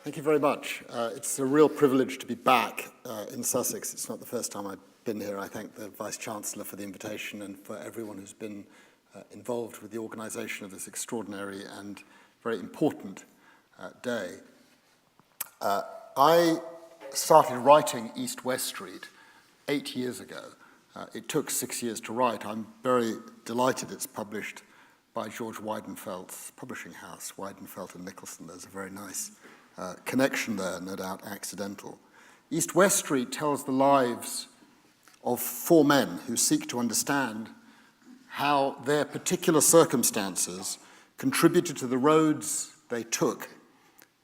Thank you very much. It's a real privilege to be back in Sussex. It's not the first time I've been here. I thank the Vice-Chancellor for the invitation and for everyone who's been involved with the organisation of this extraordinary and very important day. I started writing East-West Street 8 years ago. It took 6 years to write. I'm very delighted it's published by George Weidenfeld's publishing house, Weidenfeld and Nicholson. There's a very nice connection there, no doubt accidental. East-West Street tells the lives of four men who seek to understand how their particular circumstances contributed to the roads they took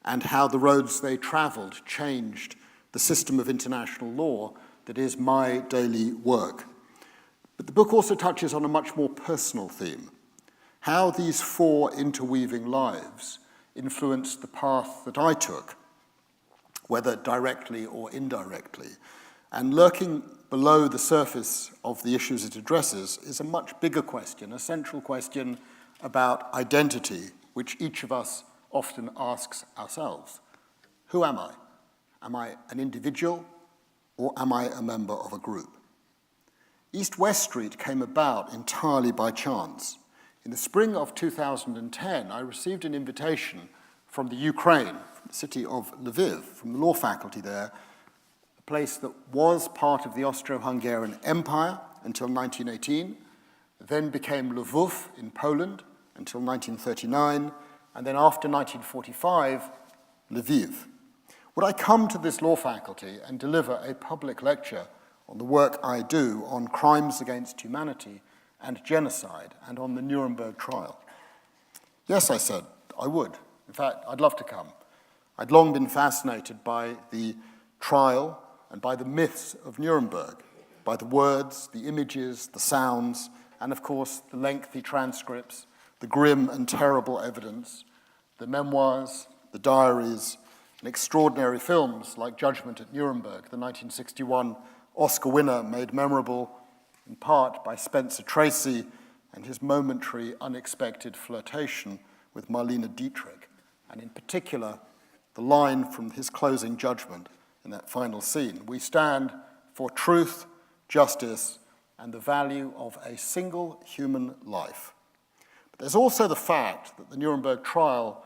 and how the roads they travelled changed the system of international law that is my daily work. But the book also touches on a much more personal theme, how these four interweaving lives influenced the path that I took, whether directly or indirectly. And lurking below the surface of the issues it addresses is a much bigger question, a central question about identity, which each of us often asks ourselves. Who am I? Am I an individual, or am I a member of a group? East-West Street came about entirely by chance. In the spring of 2010, I received an invitation from the Ukraine, from the city of Lviv, from the law faculty there, a place that was part of the Austro-Hungarian Empire until 1918, then became Lwów in Poland until 1939, and then after 1945, Lviv. Would I come to this law faculty and deliver a public lecture on the work I do on crimes against humanity and genocide, and on the Nuremberg Trial? Yes, I said, I would. In fact, I'd love to come. I'd long been fascinated by the trial and by the myths of Nuremberg, by the words, the images, the sounds, and of course, the lengthy transcripts, the grim and terrible evidence, the memoirs, the diaries, and extraordinary films like Judgment at Nuremberg, the 1961 Oscar winner made memorable in part by Spencer Tracy and his momentary, unexpected flirtation with Marlene Dietrich, and in particular, the line from his closing judgment in that final scene: "We stand for truth, justice, and the value of a single human life." But there's also the fact that the Nuremberg trial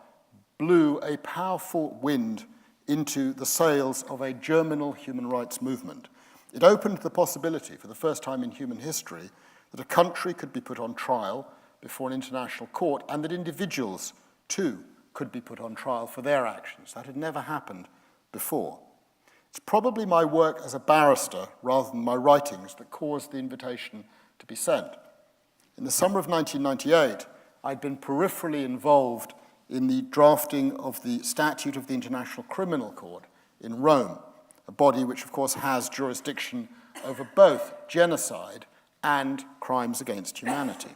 blew a powerful wind into the sails of a germinal human rights movement. It opened the possibility, for the first time in human history, that a country could be put on trial before an international court, and that individuals, too, could be put on trial for their actions. That had never happened before. It's probably my work as a barrister, rather than my writings, that caused the invitation to be sent. In the summer of 1998, I'd been peripherally involved in the drafting of the Statute of the International Criminal Court in Rome, a body which, of course, has jurisdiction over both genocide and crimes against humanity.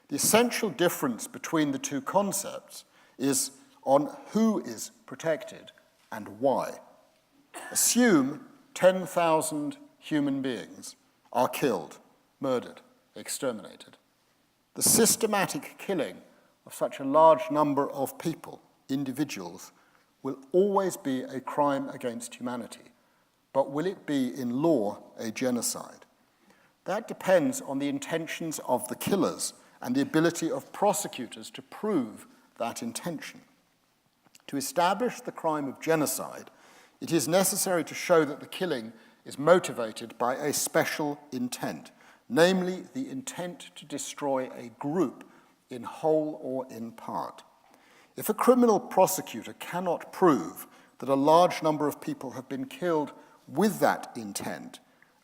The essential difference between the two concepts is on who is protected and why. Assume 10,000 human beings are killed, murdered, exterminated. The systematic killing of such a large number of people, individuals, will always be a crime against humanity. But will it be in law a genocide? That depends on the intentions of the killers and the ability of prosecutors to prove that intention. To establish the crime of genocide, it is necessary to show that the killing is motivated by a special intent, namely the intent to destroy a group in whole or in part. If a criminal prosecutor cannot prove that a large number of people have been killed with that intent,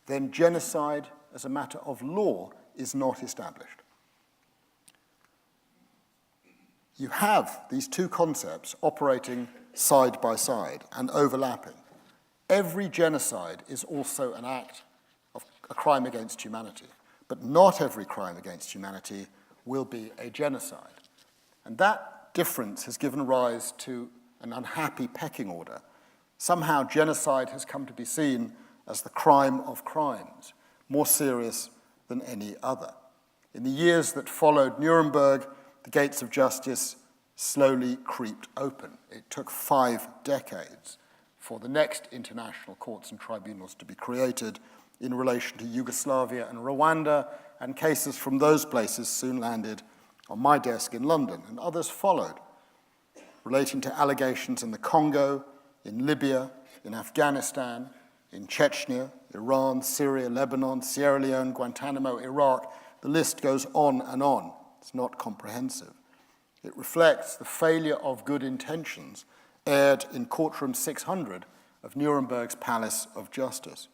then genocide as a matter of law is not established. You have these two concepts operating side by side and overlapping. Every genocide is also an act of a crime against humanity, but not every crime against humanity will be a genocide. And that difference has given rise to an unhappy pecking order. Somehow genocide has come to be seen as the crime of crimes, more serious than any other. In the years that followed Nuremberg, the gates of justice slowly creeped open. It took 5 decades for the next international courts and tribunals to be created in relation to Yugoslavia and Rwanda, and cases from those places soon landed on my desk in London, and others followed, relating to allegations in the Congo, in Libya, in Afghanistan, in Chechnya, Iran, Syria, Lebanon, Sierra Leone, Guantanamo, Iraq. The list goes on and on. It's not comprehensive. It reflects the failure of good intentions aired in courtroom 600 of Nuremberg's Palace of Justice.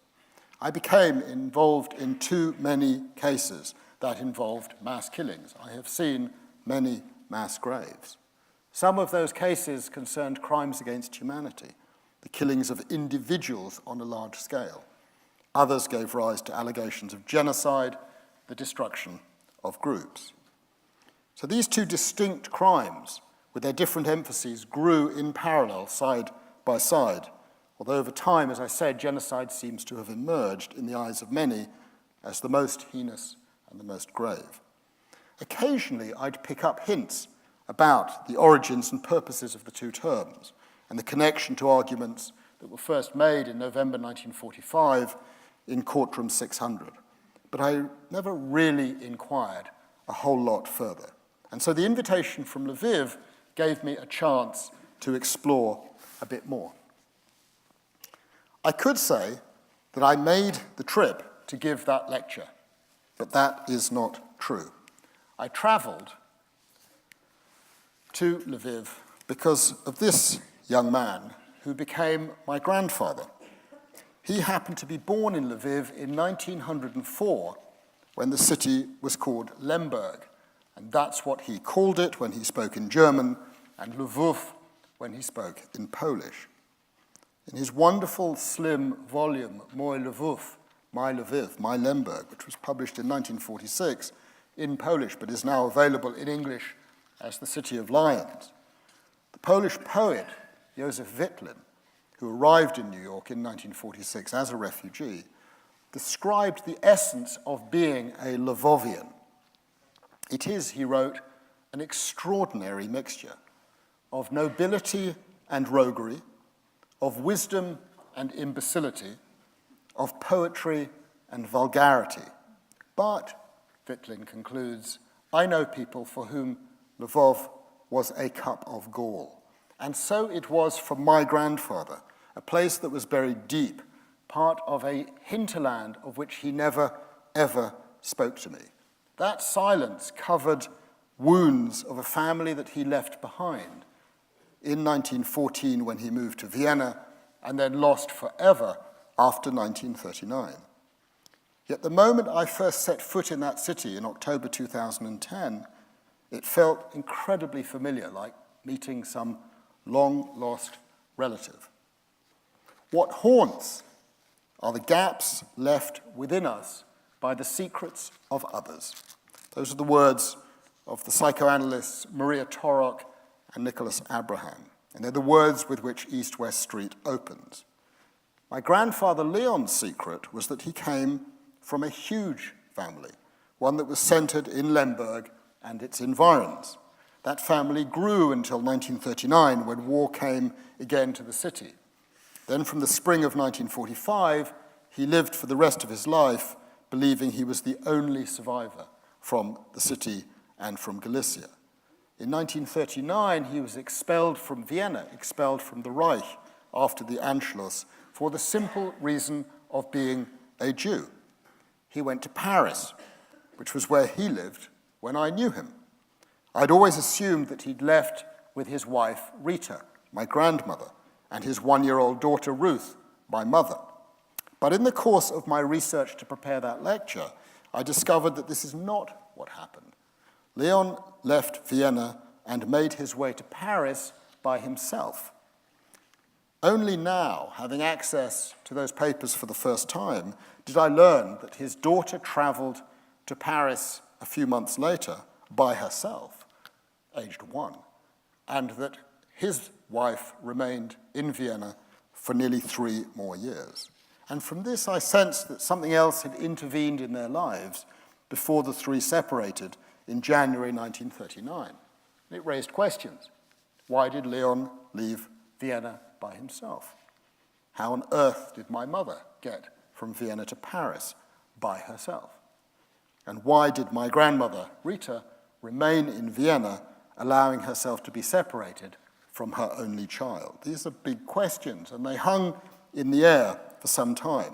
I became involved in too many cases that involved mass killings. I have seen many mass graves. Some of those cases concerned crimes against humanity, the killings of individuals on a large scale. Others gave rise to allegations of genocide, the destruction of groups. So these two distinct crimes, with their different emphases, grew in parallel, side by side, although over time, as I said, genocide seems to have emerged in the eyes of many as the most heinous and the most grave. Occasionally, I'd pick up hints about the origins and purposes of the two terms and the connection to arguments that were first made in November 1945 in courtroom 600. But I never really inquired a whole lot further. And so the invitation from Lviv gave me a chance to explore a bit more. I could say that I made the trip to give that lecture, but that is not true. I traveled to Lviv because of this young man who became my grandfather. He happened to be born in Lviv in 1904 when the city was called Lemberg, and that's what he called it when he spoke in German, and Lwów when he spoke in Polish. In his wonderful, slim volume, Mój Lwów, My Lviv, My Lemberg, which was published in 1946 in Polish, but is now available in English as The City of Lions, the Polish poet Józef Witlin, who arrived in New York in 1946 as a refugee, described the essence of being a Lwovian. It is, he wrote, an extraordinary mixture of nobility and roguery, of wisdom and imbecility, of poetry and vulgarity. But, Witlin concludes, I know people for whom Lwów was a cup of gall. And so it was for my grandfather, a place that was buried deep, part of a hinterland of which he never, ever spoke to me. That silence covered wounds of a family that he left behind in 1914 when he moved to Vienna and then lost forever after 1939. Yet the moment I first set foot in that city in October 2010, it felt incredibly familiar, like meeting some long-lost relative. What haunts are the gaps left within us by the secrets of others. Those are the words of the psychoanalysts Maria Torok and Nicholas Abraham, and they're the words with which East West Street opens. My grandfather Leon's secret was that he came from a huge family, one that was centered in Lemberg and its environs. That family grew until 1939, when war came again to the city. Then from the spring of 1945, he lived for the rest of his life believing he was the only survivor from the city and from Galicia. In 1939, he was expelled from Vienna, expelled from the Reich after the Anschluss, for the simple reason of being a Jew. He went to Paris, which was where he lived when I knew him. I'd always assumed that he'd left with his wife, Rita, my grandmother, and his one-year-old daughter, Ruth, my mother. But in the course of my research to prepare that lecture, I discovered that this is not what happened. Leon left Vienna and made his way to Paris by himself. Only now, having access to those papers for the first time, did I learn that his daughter traveled to Paris a few months later by herself, aged 1, and that his wife remained in Vienna for nearly 3 more years. And from this, I sensed that something else had intervened in their lives before the three separated in January 1939. It raised questions. Why did Leon leave Vienna by himself? How on earth did my mother get from Vienna to Paris by herself? And why did my grandmother, Rita, remain in Vienna, allowing herself to be separated from her only child? These are big questions, and they hung in the air for some time.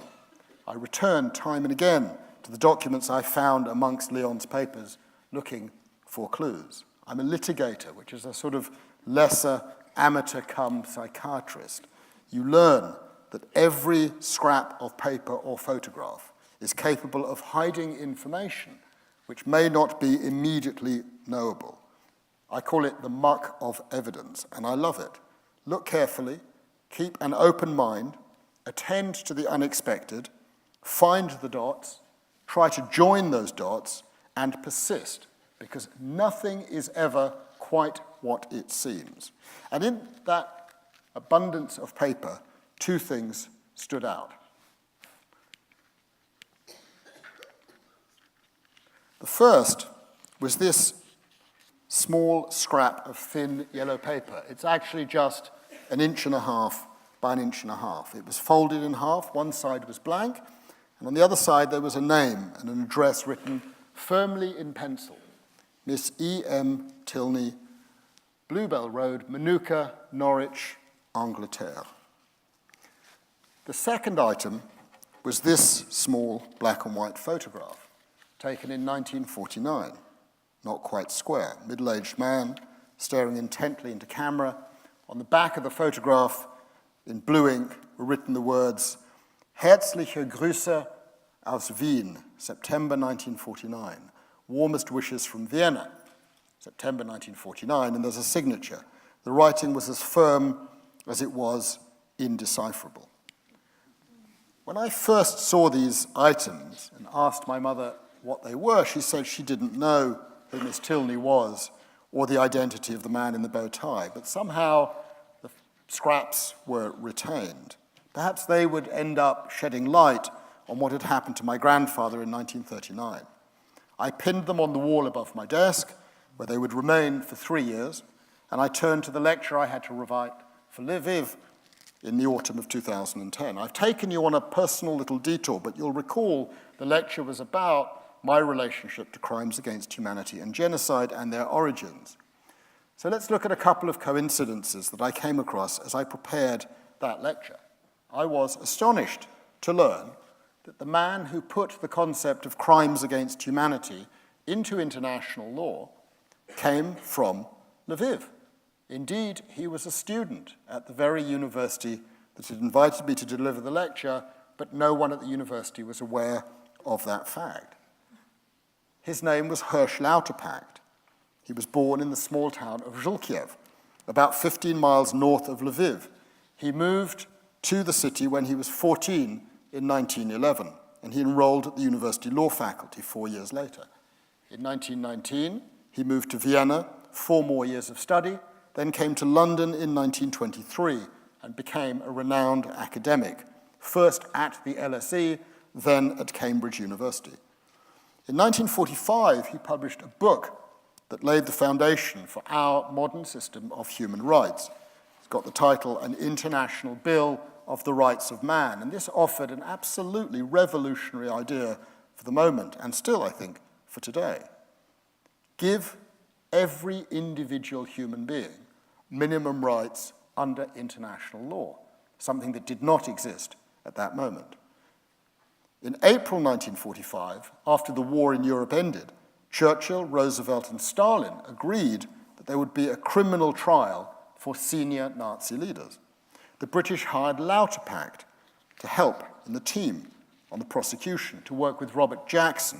I returned time and again to the documents I found amongst Leon's papers, looking for clues. I'm a litigator, which is a sort of lesser amateur cum psychiatrist. You learn that every scrap of paper or photograph is capable of hiding information which may not be immediately knowable. I call it the muck of evidence, and I love it. Look carefully, keep an open mind, attend to the unexpected, find the dots, try to join those dots, and persist, because nothing is ever quite what it seems. And in that abundance of paper, two things stood out. The first was this small scrap of thin yellow paper. It's actually just 1.5 inches by 1.5 inches. It was folded in half. One side was blank, and on the other side there was a name and an address written firmly in pencil. Miss E.M. Tilney, Bluebell Road, Manuka, Norwich, Angleterre. The second item was this small black and white photograph, taken in 1949. Not quite square. Middle-aged man, staring intently into camera. On the back of the photograph, in blue ink, were written the words, Herzliche Grüße aus Wien, September 1949. Warmest wishes from Vienna, September 1949, and there's a signature. The writing was as firm as it was indecipherable. When I first saw these items and asked my mother what they were, she said she didn't know who Miss Tilney was or the identity of the man in the bow tie, but somehow the scraps were retained. Perhaps they would end up shedding light on what had happened to my grandfather in 1939. I pinned them on the wall above my desk, where they would remain for 3 years, and I turned to the lecture I had to write for Lviv in the autumn of 2010. I've taken you on a personal little detour, but you'll recall the lecture was about my relationship to crimes against humanity and genocide and their origins. So let's look at a couple of coincidences that I came across as I prepared that lecture. I was astonished to learn that the man who put the concept of crimes against humanity into international law came from Lviv. Indeed, he was a student at the very university that had invited me to deliver the lecture, but no one at the university was aware of that fact. His name was Hirsch Lauterpacht. He was born in the small town of Żółkiew, about 15 miles north of Lviv. He moved to the city when he was 14 in 1911, and he enrolled at the university law faculty 4 years later. In 1919, he moved to Vienna, 4 more years of study, then came to London in 1923 and became a renowned academic, first at the LSE, then at Cambridge University. In 1945, he published a book that laid the foundation for our modern system of human rights. It's got the title, An International Bill of the Rights of Man, and this offered an absolutely revolutionary idea for the moment, and still, I think, for today. Give every individual human being minimum rights under international law, something that did not exist at that moment. In April 1945, after the war in Europe ended, Churchill, Roosevelt, and Stalin agreed that there would be a criminal trial for senior Nazi leaders. The British hired Lauterpacht to help in the team on the prosecution, to work with Robert Jackson,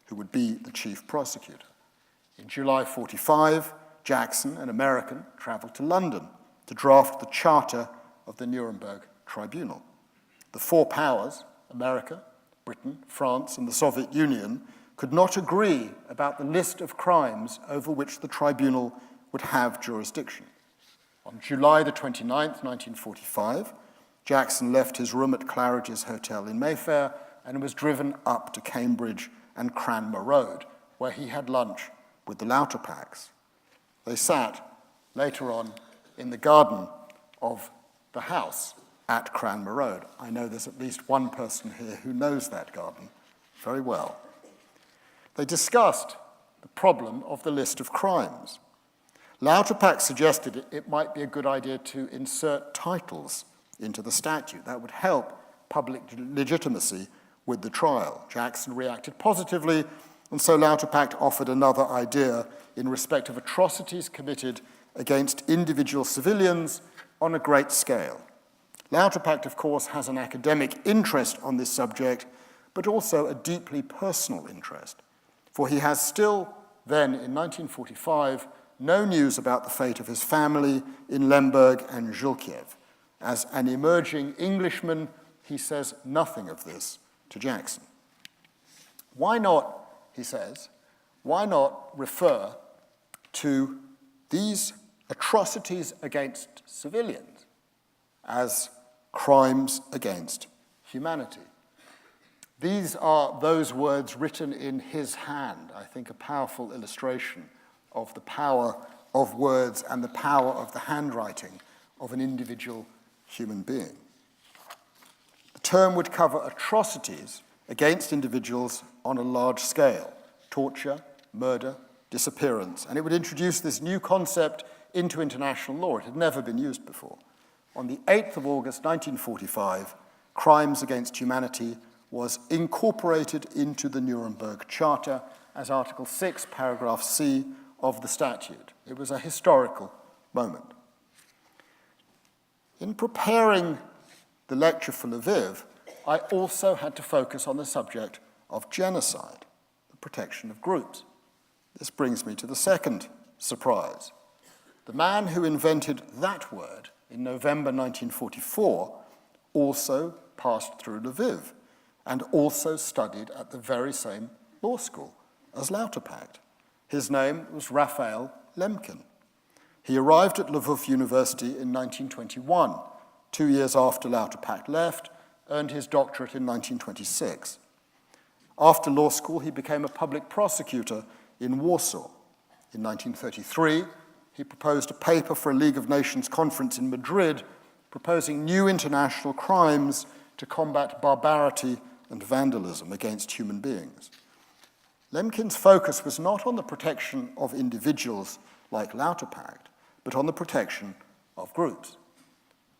who would be the chief prosecutor. In July 1945, Jackson, an American, traveled to London to draft the charter of the Nuremberg Tribunal. The 4 powers, America, Britain, France, and the Soviet Union, could not agree about the list of crimes over which the tribunal would have jurisdiction. On July the 29th, 1945, Jackson left his room at Claridge's Hotel in Mayfair and was driven up to Cambridge and Cranmer Road, where he had lunch with the Lauterpachts. They sat later on in the garden of the house at Cranmer Road. I know there's at least one person here who knows that garden very well. They discussed the problem of the list of crimes. Lauterpacht suggested it might be a good idea to insert titles into the statute. That would help public legitimacy with the trial. Jackson reacted positively, and so Lauterpacht offered another idea in respect of atrocities committed against individual civilians on a great scale. Lauterpacht, of course, has an academic interest on this subject, but also a deeply personal interest, for he has still then, in 1945, no news about the fate of his family in Lemberg and Żółkiew. As an emerging Englishman, he says nothing of this to Jackson. Why not, he says, why not refer to these atrocities against civilians as crimes against humanity? These are those words written in his hand, I think a powerful illustration of the power of words and the power of the handwriting of an individual human being. The term would cover atrocities against individuals on a large scale, torture, murder, disappearance, and it would introduce this new concept into international law. It had never been used before. On the 8th of August 1945, crimes against humanity was incorporated into the Nuremberg Charter as Article 6, paragraph C of the Statute. It was a historical moment. In preparing the lecture for Lviv, I also had to focus on the subject of genocide, the protection of groups. This brings me to the second surprise. The man who invented that word in November 1944 also passed through Lviv and also studied at the very same law school as Lauterpacht. His name was Raphael Lemkin. He arrived at Lviv University in 1921, 2 years after Lauterpacht left, earned his doctorate in 1926. After law school, he became a public prosecutor in Warsaw. In 1933, he proposed a paper for a League of Nations conference in Madrid, proposing new international crimes to combat barbarity and vandalism against human beings. Lemkin's focus was not on the protection of individuals like Lauterpacht, but on the protection of groups.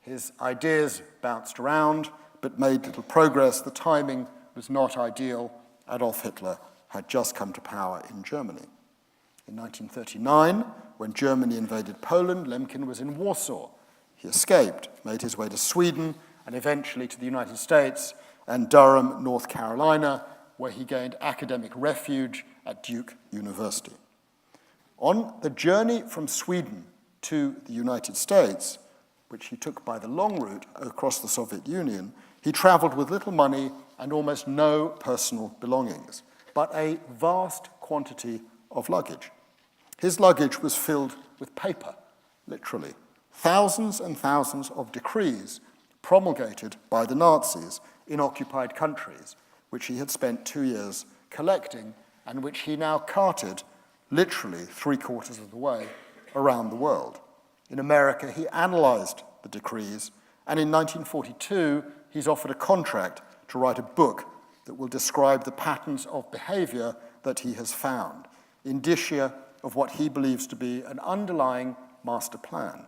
His ideas bounced around, but made little progress. The timing was not ideal. Adolf Hitler had just come to power in Germany. In 1939, when Germany invaded Poland, Lemkin was in Warsaw. He escaped, made his way to Sweden, and eventually to the United States and Durham, North Carolina, where he gained academic refuge at Duke University. On the journey from Sweden to the United States, which he took by the long route across the Soviet Union, he traveled with little money and almost no personal belongings, but a vast quantity of luggage. His luggage was filled with paper, literally. Thousands and thousands of decrees promulgated by the Nazis in occupied countries, which he had spent 2 years collecting and which he now carted literally 3/4 of the way around the world. In America, he analyzed the decrees, and in 1942, he's offered a contract to write a book that will describe the patterns of behavior that he has found, indicia of what he believes to be an underlying master plan.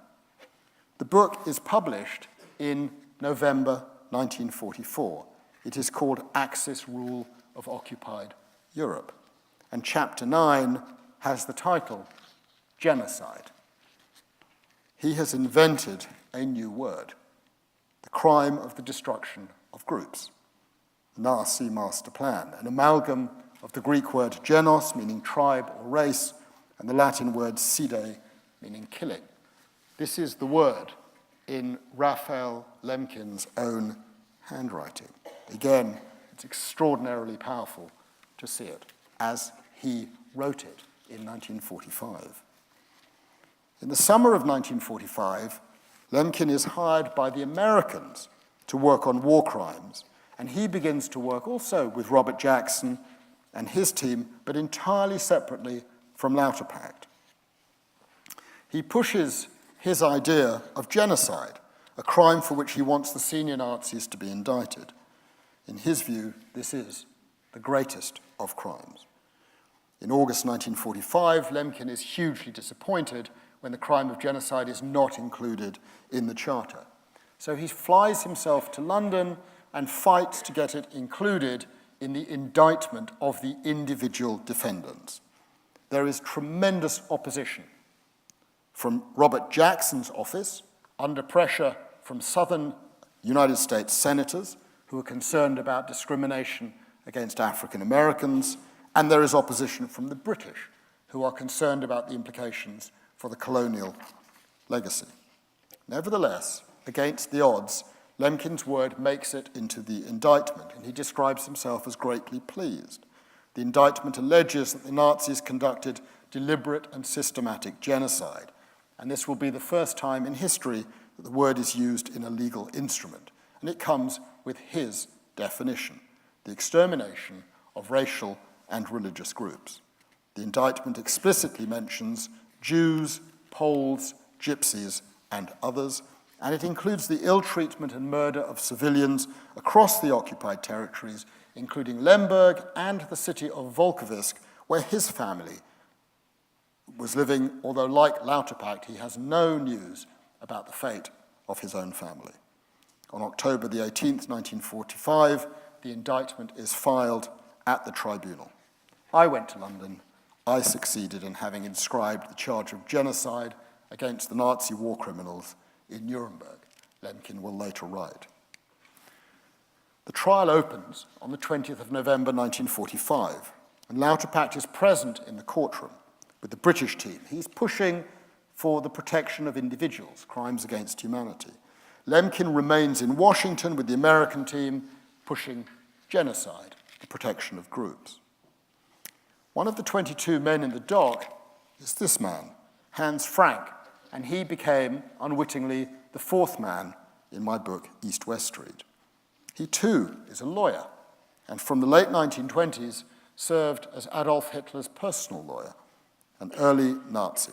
The book is published in November 1944. It is called Axis Rule of Occupied Europe, and Chapter 9 has the title Genocide. He has invented a new word, the crime of the destruction of groups, Nazi master plan, an amalgam of the Greek word genos, meaning tribe or race, and the Latin word side, meaning killing. This is the word in Raphael Lemkin's own handwriting. Again, it's extraordinarily powerful to see it as he wrote it in 1945. In the summer of 1945, Lemkin is hired by the Americans to work on war crimes, and he begins to work also with Robert Jackson and his team, but entirely separately from Lauterpacht. he pushes his idea of genocide, a crime for which he wants the senior Nazis to be indicted. In his view, this is the greatest of crimes. In August 1945, Lemkin is hugely disappointed when the crime of genocide is not included in the Charter. So he flies himself to London and fights to get it included in the indictment of the individual defendants. There is tremendous opposition from Robert Jackson's office, under pressure from southern United States senators who are concerned about discrimination against African Americans, and there is opposition from the British, who are concerned about the implications for the colonial legacy. Nevertheless, against the odds, Lemkin's word makes it into the indictment, and he describes himself as greatly pleased. The indictment alleges that the Nazis conducted deliberate and systematic genocide, and this will be the first time in history that the word is used in a legal instrument, and it comes with his definition: the extermination of racial and religious groups. The indictment explicitly mentions Jews, Poles, Gypsies, and others, and it includes the ill treatment and murder of civilians across the occupied territories, including Lemberg and the city of Volkovisk, where his family was living, although like Lauterpacht, he has no news about the fate of his own family. On October the 18th, 1945, the indictment is filed at the Tribunal. I went to London. I succeeded in having inscribed the charge of genocide against the Nazi war criminals in Nuremberg, Lemkin will later write. The trial opens on the 20th of November 1945, and Lauterpacht is present in the courtroom with the British team. He's pushing for the protection of individuals, crimes against humanity. Lemkin remains in Washington with the American team, pushing genocide, the protection of groups. One of the 22 men in the dock is this man, Hans Frank, and he became, unwittingly, the fourth man in my book, East-West Street. He too is a lawyer, and from the late 1920s served as Adolf Hitler's personal lawyer, an early Nazi.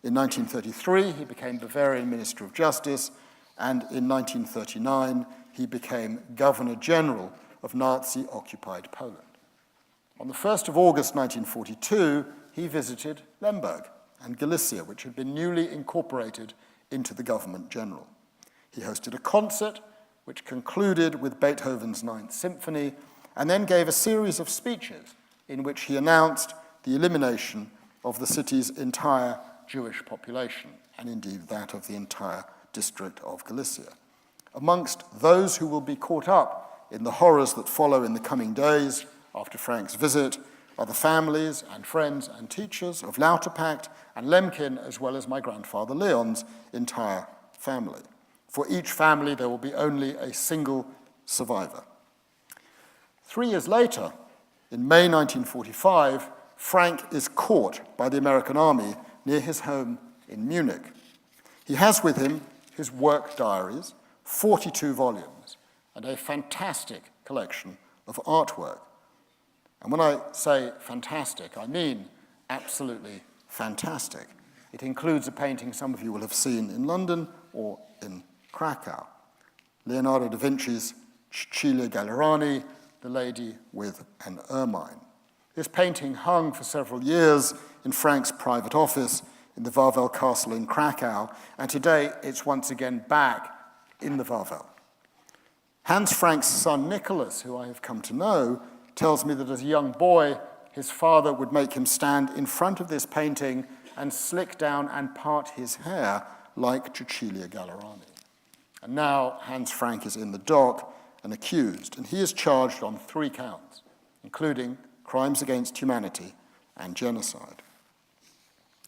In 1933, he became Bavarian Minister of Justice, and in 1939, he became Governor General of Nazi-occupied Poland. On the 1st of August 1942, he visited Lemberg and Galicia, which had been newly incorporated into the government general. He hosted a concert, which concluded with Beethoven's Ninth Symphony, and then gave a series of speeches in which he announced the elimination of the city's entire Jewish population, and indeed that of the entire district of Galicia. Amongst those who will be caught up in the horrors that follow in the coming days after Frank's visit are the families and friends and teachers of Lauterpacht and Lemkin, as well as my grandfather Leon's entire family. For each family, there will be only a single survivor. 3 years later, in May 1945, Frank is caught by the American army near his home in Munich. He has with him his work diaries, 42 volumes, and a fantastic collection of artwork. And when I say fantastic, I mean absolutely fantastic. It includes a painting some of you will have seen in London or in Krakow, Leonardo da Vinci's Cecilia Gallerani, The Lady with an Ermine. This painting hung for several years in Frank's private office in the Wawel Castle in Krakow, and today it's once again back in the Wawel. Hans Frank's son Nicholas, who I have come to know, tells me that as a young boy, his father would make him stand in front of this painting and slick down and part his hair like Cecilia Gallerani. And now Hans Frank is in the dock and accused, and he is charged on 3 counts, including crimes against humanity and genocide.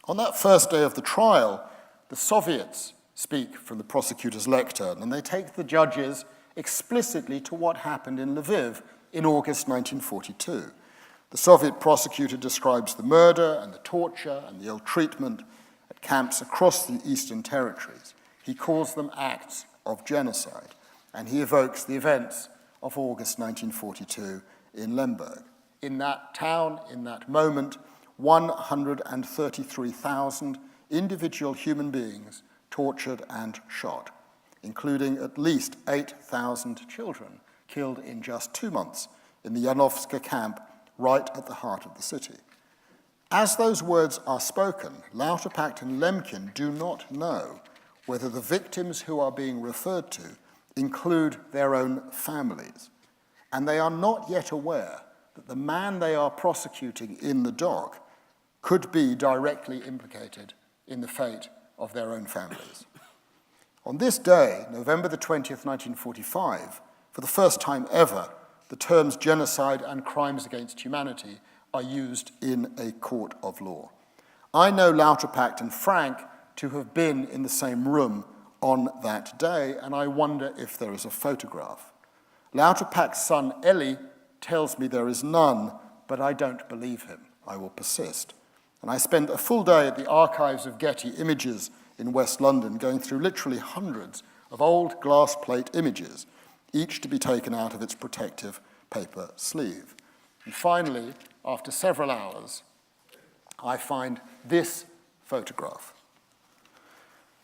On that first day of the trial, the Soviets speak from the prosecutor's lectern, and they take the judges explicitly to what happened in Lviv in August 1942. The Soviet prosecutor describes the murder and the torture and the ill treatment at camps across the Eastern Territories. He calls them acts of genocide, and he evokes the events of August 1942 in Lemberg. In that town, in that moment, 133,000 individual human beings tortured and shot, including at least 8,000 children killed in just 2 months in the Janowska camp right at the heart of the city. As those words are spoken, Lauterpacht and Lemkin do not know whether the victims who are being referred to include their own families, and they are not yet aware that the man they are prosecuting in the dock could be directly implicated in the fate of their own families. On this day, November the 20th, 1945, for the first time ever, the terms genocide and crimes against humanity are used in a court of law. I know Lauterpacht and Frank to have been in the same room on that day, and I wonder if there is a photograph. Lauterpacht's son, Ellie, tells me there is none, but I don't believe him. I will persist. And I spent a full day at the archives of Getty Images in West London, going through literally hundreds of old glass plate images, each to be taken out of its protective paper sleeve. And finally, after several hours, I find this photograph.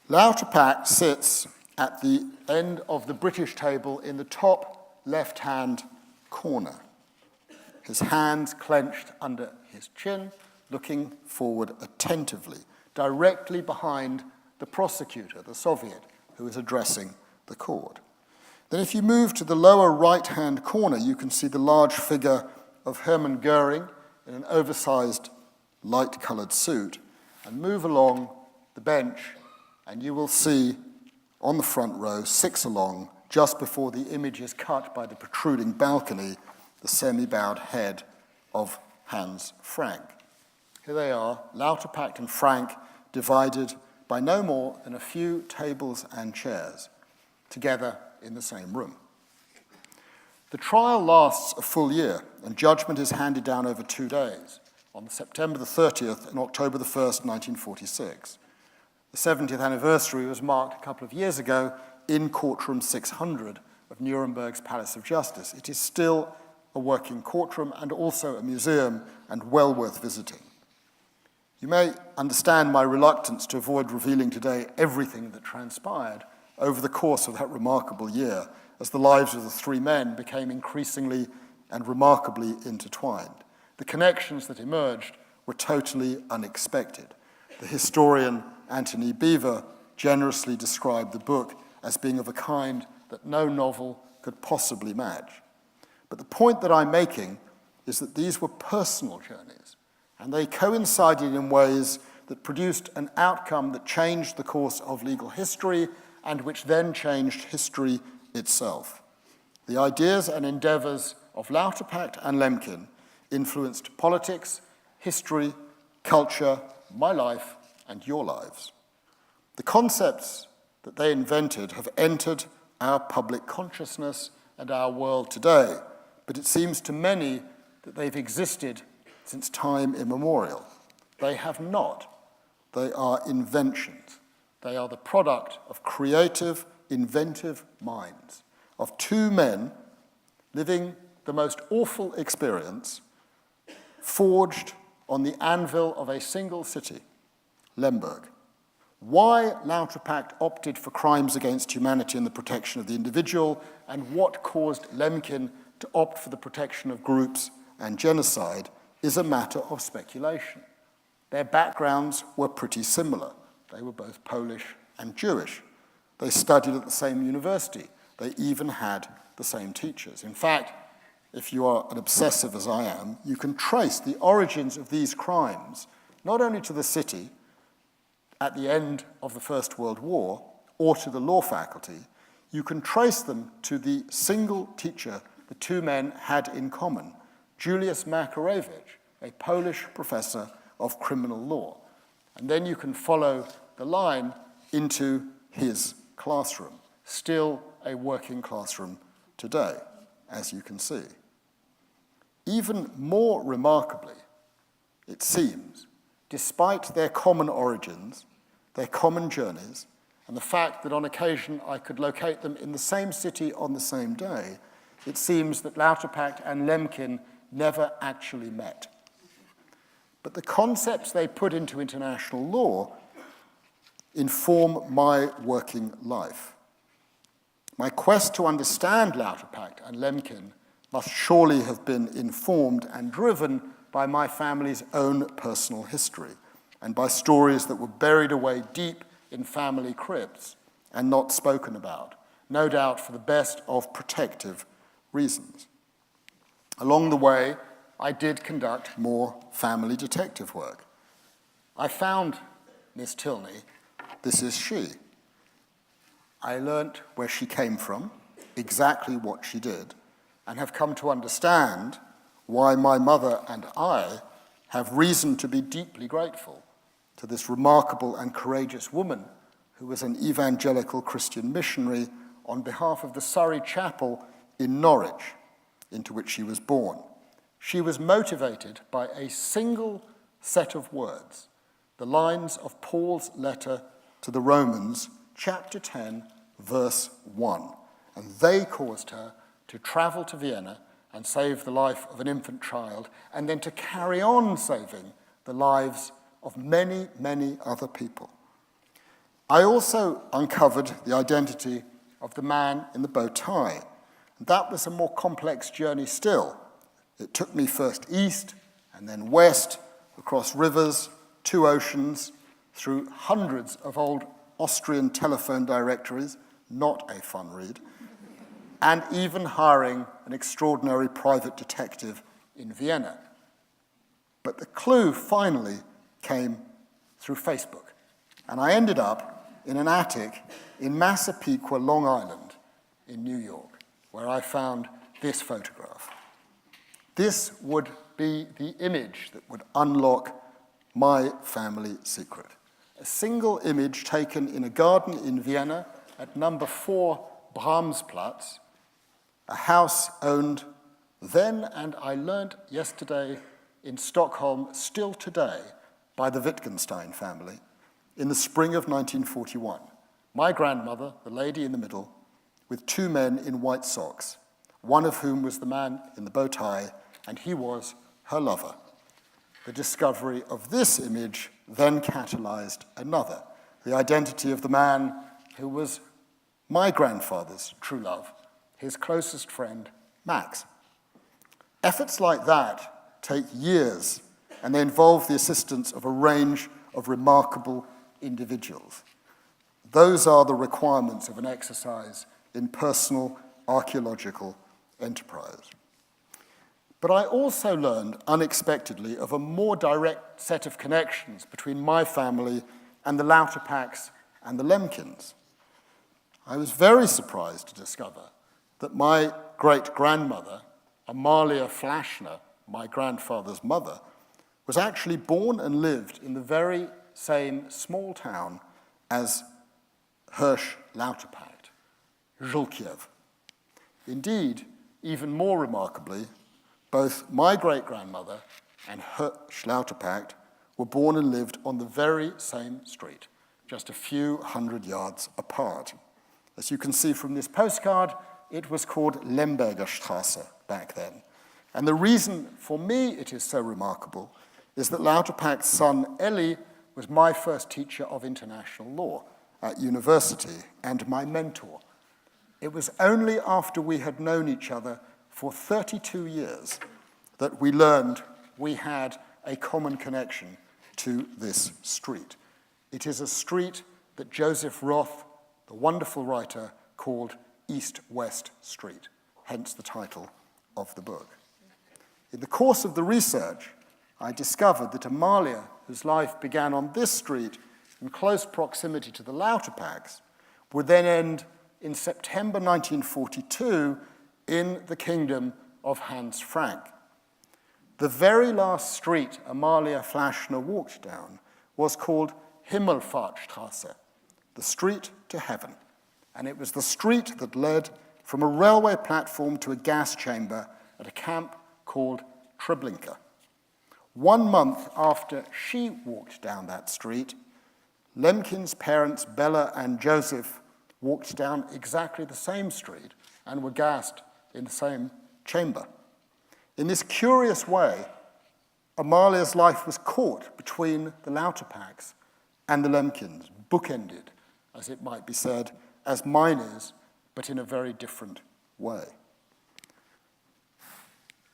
Lauterpacht sits at the end of the British table in the top left-hand corner, his hands clenched under his chin, looking forward attentively, directly behind the prosecutor, the Soviet, who is addressing the court. Then if you move to the lower right-hand corner, you can see the large figure of Hermann Goering in an oversized, light-colored suit, and move along the bench, and you will see on the front row, 6 along, just before the image is cut by the protruding balcony, the semi-bowed head of Hans Frank. Here they are, Lauterpacht and Frank, divided by no more than a few tables and chairs, together in the same room. The trial lasts a full year, and judgment is handed down over 2 days, on September the 30th and October the 1st, 1946. The 70th anniversary was marked a couple of years ago in courtroom 600 of Nuremberg's Palace of Justice. It is still a working courtroom and also a museum, and well worth visiting. You may understand my reluctance to avoid revealing today everything that transpired over the course of that remarkable year, as the lives of the 3 men became increasingly and remarkably intertwined. The connections that emerged were totally unexpected. The historian Anthony Beevor generously described the book as being of a kind that no novel could possibly match. But the point that I'm making is that these were personal journeys, and they coincided in ways that produced an outcome that changed the course of legal history and which then changed history itself. The ideas and endeavors of Lauterpacht and Lemkin influenced politics, history, culture, my life, and your lives. The concepts that they invented have entered our public consciousness and our world today, but it seems to many that they've existed since time immemorial. They have not. They are inventions. They are the product of creative, inventive minds, of 2 men living the most awful experience, forged on the anvil of a single city, Lemberg. Why Lauterpacht opted for crimes against humanity and the protection of the individual, and what caused Lemkin to opt for the protection of groups and genocide, is a matter of speculation. Their backgrounds were pretty similar. They were both Polish and Jewish. They studied at the same university. They even had the same teachers. In fact, if you are an obsessive as I am, you can trace the origins of these crimes not only to the city at the end of the First World War or to the law faculty, you can trace them to the single teacher the 2 men had in common, Julius Makarewicz, a Polish professor of criminal law. And then you can follow the line into his classroom, still a working classroom today, as you can see. Even more remarkably, it seems, despite their common origins, their common journeys, and the fact that on occasion I could locate them in the same city on the same day, it seems that Lauterpacht and Lemkin never actually met. But the concepts they put into international law inform my working life. My quest to understand Lauterpacht and Lemkin must surely have been informed and driven by my family's own personal history and by stories that were buried away deep in family crypts and not spoken about, no doubt for the best of protective reasons. Along the way, I did conduct more family detective work. I found Miss Tilney. This is she. I learnt where she came from, exactly what she did, and have come to understand why my mother and I have reason to be deeply grateful to this remarkable and courageous woman who was an evangelical Christian missionary on behalf of the Surrey Chapel in Norwich, into which she was born. She was motivated by a single set of words, the lines of Paul's letter to the Romans, chapter 10, verse 1. And they caused her to travel to Vienna and save the life of an infant child, and then to carry on saving the lives of many, many other people. I also uncovered the identity of the man in the bow tie. That was a more complex journey still. It took me first east and then west, across rivers, 2 oceans, through hundreds of old Austrian telephone directories, not a fun read, and even hiring an extraordinary private detective in Vienna. But the clue finally came through Facebook, and I ended up in an attic in Massapequa, Long Island, in New York, where I found this photograph. This would be the image that would unlock my family secret. A single image taken in a garden in Vienna at number 4 Bramsplatz, a house owned then, and I learnt yesterday, in Stockholm, still today, by the Wittgenstein family, in the spring of 1941. My grandmother, the lady in the middle, with 2 men in white socks, one of whom was the man in the bow tie, and he was her lover. The discovery of this image then catalyzed another, the identity of the man who was my grandfather's true love, his closest friend, Max. Efforts like that take years, and they involve the assistance of a range of remarkable individuals. Those are the requirements of an exercise in personal archaeological enterprise. But I also learned unexpectedly of a more direct set of connections between my family and the Lauterpachts and the Lemkins. I was very surprised to discover that my great-grandmother, Amalia Flaschner, my grandfather's mother, was actually born and lived in the very same small town as Hirsch Lauterpacht, Żółkiew. Indeed, even more remarkably, both my great-grandmother and Hirsch Lauterpacht were born and lived on the very same street, just a few hundred yards apart. As you can see from this postcard, it was called Lemberger Straße back then. And the reason for me it is so remarkable is that Lauterpacht's son, Ellie, was my first teacher of international law at university and my mentor. It was only after we had known each other for 32 years that we learned we had a common connection to this street. It is a street that Joseph Roth, the wonderful writer, called East-West Street, hence the title of the book. In the course of the research, I discovered that Amalia, whose life began on this street in close proximity to the Lauterpachts, would then end in September 1942 in the kingdom of Hans Frank. The very last street Amalia Flaschner walked down was called Himmelfahrtstraße, the street to heaven, and it was the street that led from a railway platform to a gas chamber at a camp called Treblinka. 1 month after she walked down that street, Lemkin's parents, Bella and Joseph, walked down exactly the same street and were gassed in the same chamber. In this curious way, Amalia's life was caught between the Lauterpachts and the Lemkins, bookended, as it might be said, as mine is, but in a very different way.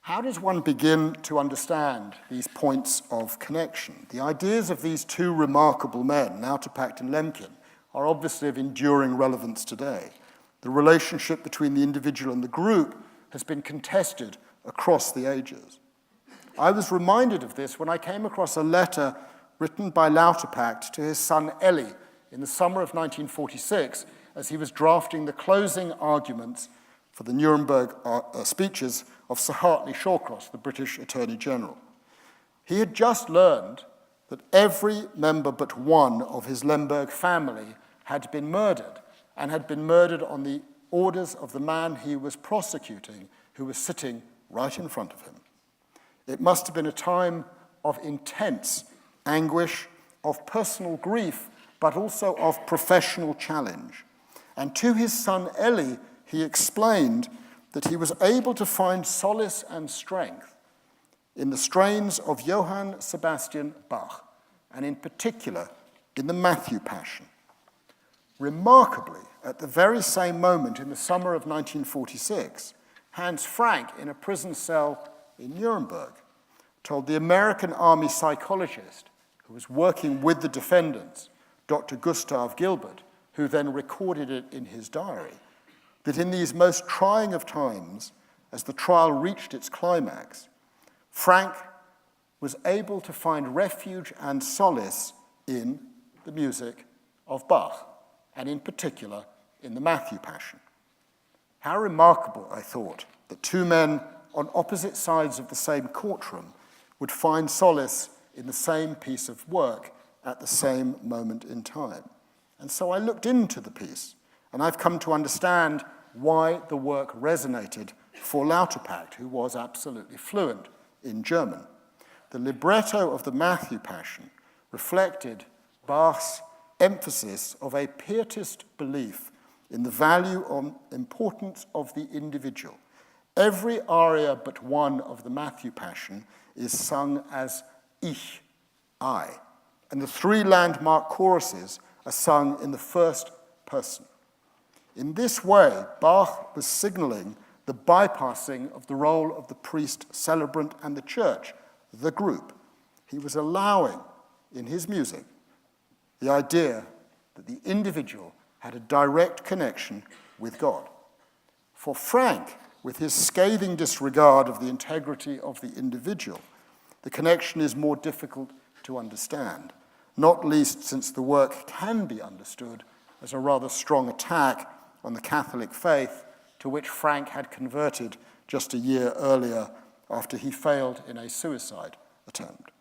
How does one begin to understand these points of connection? The ideas of these two remarkable men, Lauterpacht and Lemkin, are obviously of enduring relevance today. The relationship between the individual and the group has been contested across the ages. I was reminded of this when I came across a letter written by Lauterpacht to his son Elie in the summer of 1946 as he was drafting the closing arguments for the Nuremberg speeches of Sir Hartley Shawcross, the British Attorney General. He had just learned that every member but one of his Lemberg family had been murdered, and had been murdered on the orders of the man he was prosecuting, who was sitting right in front of him. It must have been a time of intense anguish, of personal grief, but also of professional challenge. And to his son Elie, he explained that he was able to find solace and strength in the strains of Johann Sebastian Bach, and in particular in the Matthew Passion. Remarkably, at the very same moment in the summer of 1946, Hans Frank, in a prison cell in Nuremberg, told the American army psychologist who was working with the defendants, Dr. Gustav Gilbert, who then recorded it in his diary, that in these most trying of times, as the trial reached its climax, Frank was able to find refuge and solace in the music of Bach, and in particular in the Matthew Passion. How remarkable, I thought, that two men on opposite sides of the same courtroom would find solace in the same piece of work at the same moment in time. And so I looked into the piece, and I've come to understand why the work resonated for Lauterpacht, who was absolutely fluent in German. The libretto of the Matthew Passion reflected Bach's emphasis of a pietist belief in the value and importance of the individual. Every aria but one of the Matthew Passion is sung as Ich, I, and the three landmark choruses are sung in the first person. In this way, Bach was signaling the bypassing of the role of the priest, celebrant, and the church, the group. He was allowing, in his music, the idea that the individual had a direct connection with God. For Frank, with his scathing disregard of the integrity of the individual, the connection is more difficult to understand, not least since the work can be understood as a rather strong attack on the Catholic faith to which Frank had converted just a year earlier after he failed in a suicide attempt.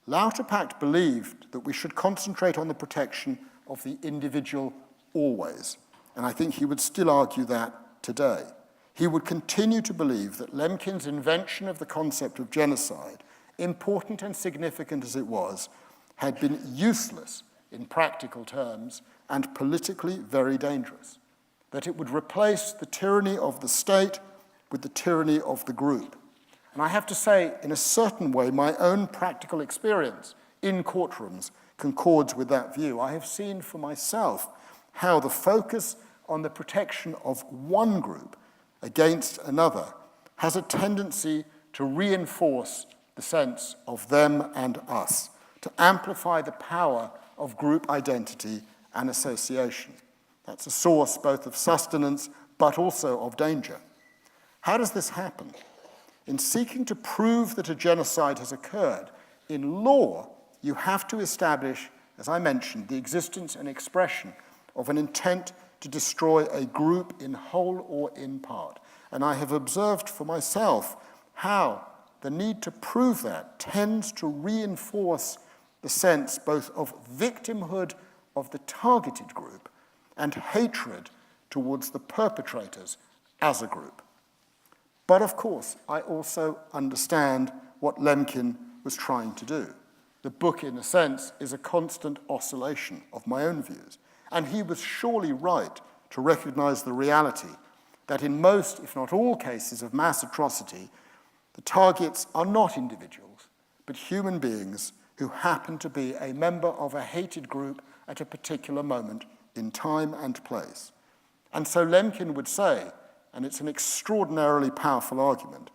Lauterpacht believed that we should concentrate on the protection of the individual always, and I think he would still argue that today. He would continue to believe that Lemkin's invention of the concept of genocide, important and significant as it was, had been useless in practical terms and politically very dangerous, that it would replace the tyranny of the state with the tyranny of the group. And I have to say, in a certain way, my own practical experience in courtrooms concords with that view. I have seen for myself how the focus on the protection of one group against another has a tendency to reinforce the sense of them and us, to amplify the power of group identity and association. That's a source both of sustenance but also of danger. How does this happen? In seeking to prove that a genocide has occurred, in law, you have to establish, as I mentioned, the existence and expression of an intent to destroy a group in whole or in part. And I have observed for myself how the need to prove that tends to reinforce the sense both of victimhood of the targeted group and hatred towards the perpetrators as a group. But of course, I also understand what Lemkin was trying to do. The book, in a sense, is a constant oscillation of my own views. And he was surely right to recognize the reality that in most, if not all cases of mass atrocity, the targets are not individuals, but human beings who happened to be a member of a hated group at a particular moment in time and place. And so Lemkin would say, and it's an extraordinarily powerful argument,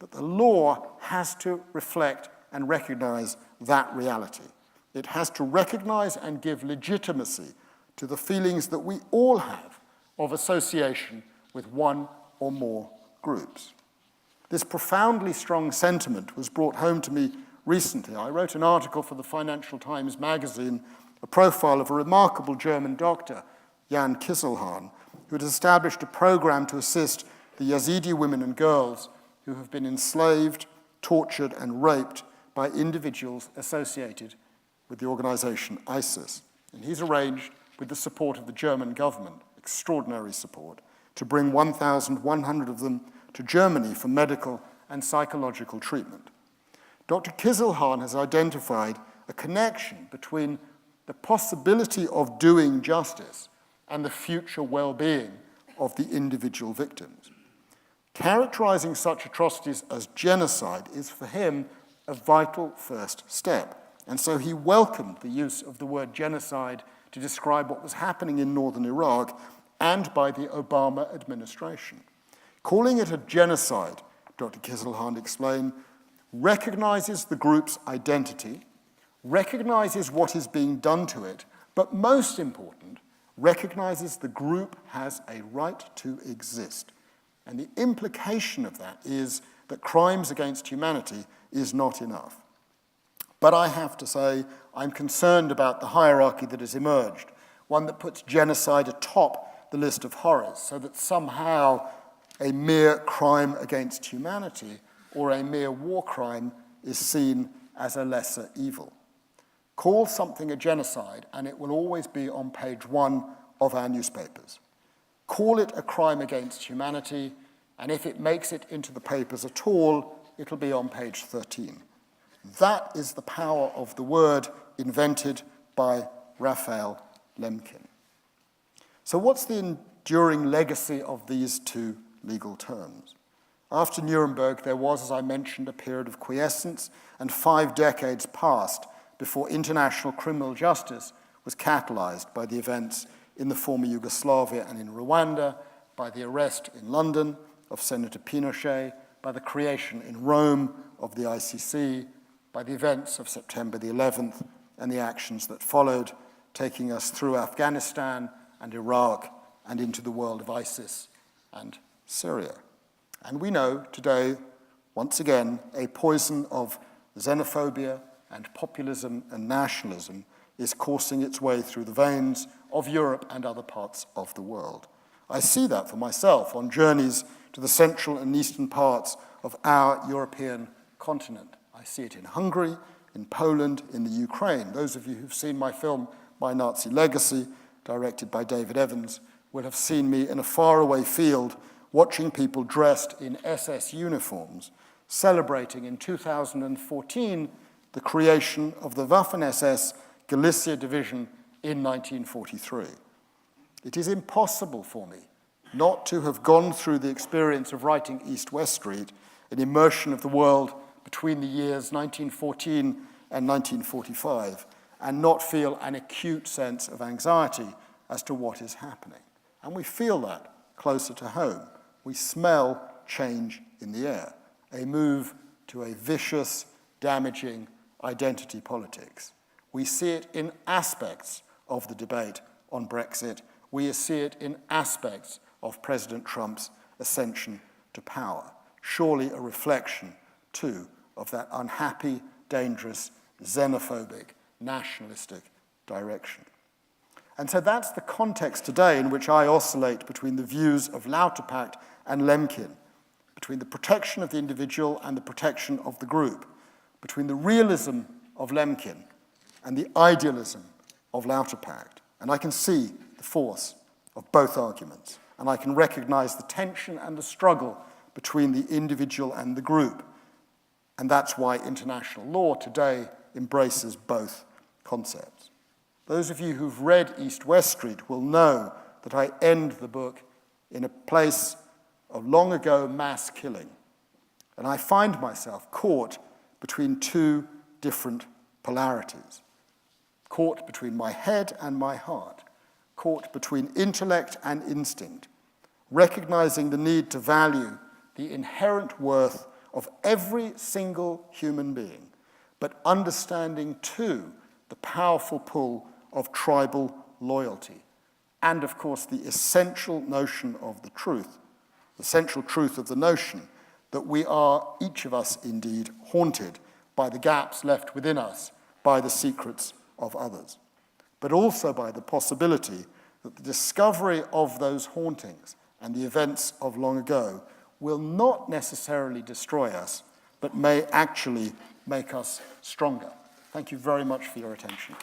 that the law has to reflect and recognize that reality. It has to recognize and give legitimacy to the feelings that we all have of association with one or more groups. This profoundly strong sentiment was brought home to me recently. I wrote an article for the Financial Times magazine, a profile of a remarkable German doctor, Jan Kisselhahn, who had established a program to assist the Yazidi women and girls who have been enslaved, tortured, and raped by individuals associated with the organization ISIS. And he's arranged, with the support of the German government, extraordinary support, to bring 1,100 of them to Germany for medical and psychological treatment. Dr. Kisselhahn has identified a connection between the possibility of doing justice and the future well-being of the individual victims. Characterizing such atrocities as genocide is for him a vital first step. And so he welcomed the use of the word genocide to describe what was happening in northern Iraq and by the Obama administration. Calling it a genocide, Dr. Kisselhahn explained, recognizes the group's identity, recognizes what is being done to it, but most important, recognizes the group has a right to exist. And the implication of that is that crimes against humanity is not enough. But I have to say, I'm concerned about the hierarchy that has emerged, one that puts genocide atop the list of horrors, so that somehow a mere crime against humanity or a mere war crime is seen as a lesser evil. Call something a genocide, and it will always be on page 1 of our newspapers. Call it a crime against humanity, and if it makes it into the papers at all, it'll be on page 13. That is the power of the word invented by Raphael Lemkin. So what's the enduring legacy of these two legal terms? After Nuremberg, there was, as I mentioned, a period of quiescence, and 5 decades passed before international criminal justice was catalyzed by the events in the former Yugoslavia and in Rwanda, by the arrest in London of Senator Pinochet, by the creation in Rome of the ICC, by the events of September the 11th and the actions that followed, taking us through Afghanistan and Iraq and into the world of ISIS and Syria. And we know today, once again, a poison of xenophobia and populism and nationalism is coursing its way through the veins of Europe and other parts of the world. I see that for myself on journeys to the central and eastern parts of our European continent. I see it in Hungary, in Poland, in the Ukraine. Those of you who've seen my film, My Nazi Legacy, directed by David Evans, will have seen me in a faraway field watching people dressed in SS uniforms, celebrating in 2014 the creation of the Waffen-SS Galicia Division in 1943. It is impossible for me not to have gone through the experience of writing East-West Street, an immersion of the world between the years 1914 and 1945, and not feel an acute sense of anxiety as to what is happening. And we feel that closer to home. We smell change in the air, a move to a vicious, damaging identity politics. We see it in aspects of the debate on Brexit. We see it in aspects of President Trump's ascension to power. Surely a reflection, too, of that unhappy, dangerous, xenophobic, nationalistic direction. And so that's the context today in which I oscillate between the views of Lauterpacht and Lemkin, between the protection of the individual and the protection of the group, between the realism of Lemkin and the idealism of Lauterpacht. And I can see the force of both arguments, and I can recognize the tension and the struggle between the individual and the group. And that's why international law today embraces both concepts. Those of you who've read East-West Street will know that I end the book in a place of long ago mass killing. And I find myself caught between two different polarities. Caught between my head and my heart, caught between intellect and instinct, recognizing the need to value the inherent worth of every single human being, but understanding too the powerful pull of tribal loyalty, and of course the essential notion of the truth, the central truth of the notion that we are, each of us indeed, haunted by the gaps left within us, by the secrets of others, but also by the possibility that the discovery of those hauntings and the events of long ago will not necessarily destroy us, but may actually make us stronger. Thank you very much for your attention.